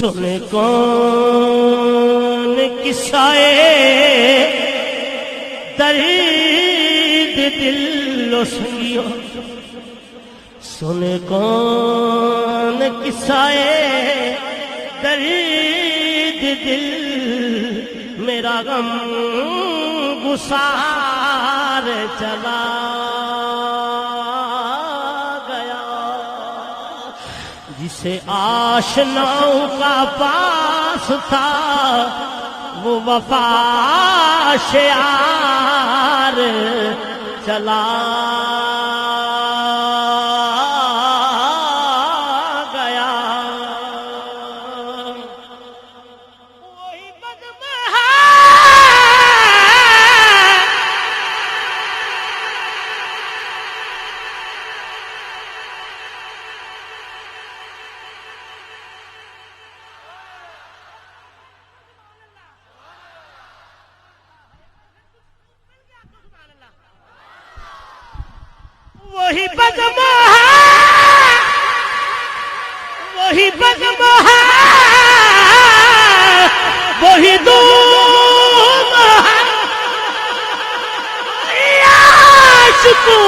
سنے کون قصائے درد دل و سنگیو سنے کون قصائے درد دل میرا غم گسار چلا گیا جسے آشناؤں کا پاس تھا وہ وفا شعار چلا وہی بزم ہے وہی بزم ہے وہی دوم ہے عاشقوں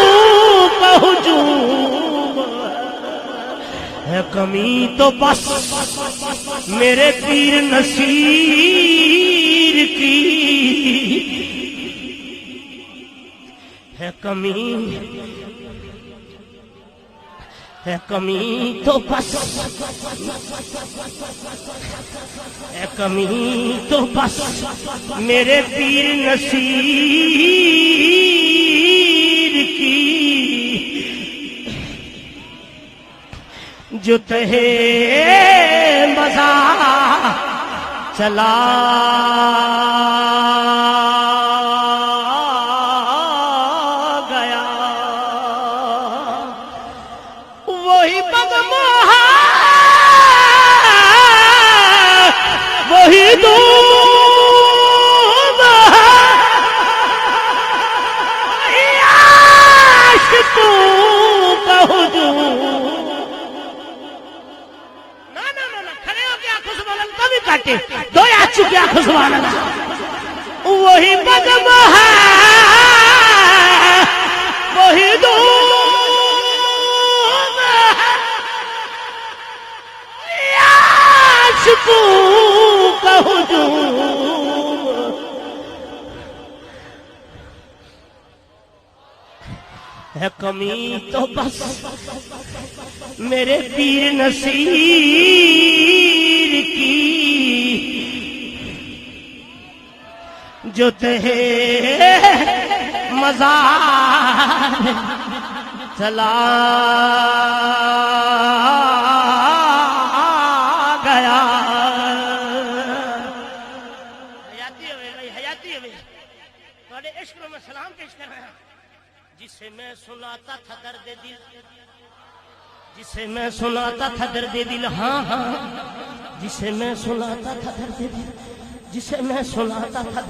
کا ہجوم ہے کمی تو بس میرے پیر نصیر کی ہے کمی تو بس ہے کمی تو بس میرے پیر نصیر کی جو تہے مزہ چلا وہی بزم ہے وہی دوم ہے عاشقوں کا ہجوم نہ کھڑے ہو کے آنکھوں سے بولن کبھی کاٹے دو آ چکے آنکھوں سے بولن وہی بزم ہے وہی دوم عاشقوں کا ہجوم ہے کمی تو بس میرے پیر نصیر کی جو تہے مزار چلا گیا تھوڑے عشق میں سلام پیش کر رہا جسے میں سناتا تھا درد دل جسے میں سناتا تھا درد دل ہاں ہاں جسے میں سناتا تھا درد دل جسے میں سناتا تھا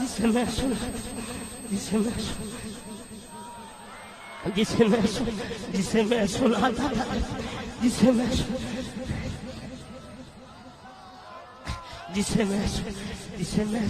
جسے میں سناتا جسے میں سناتا تھا جسے میں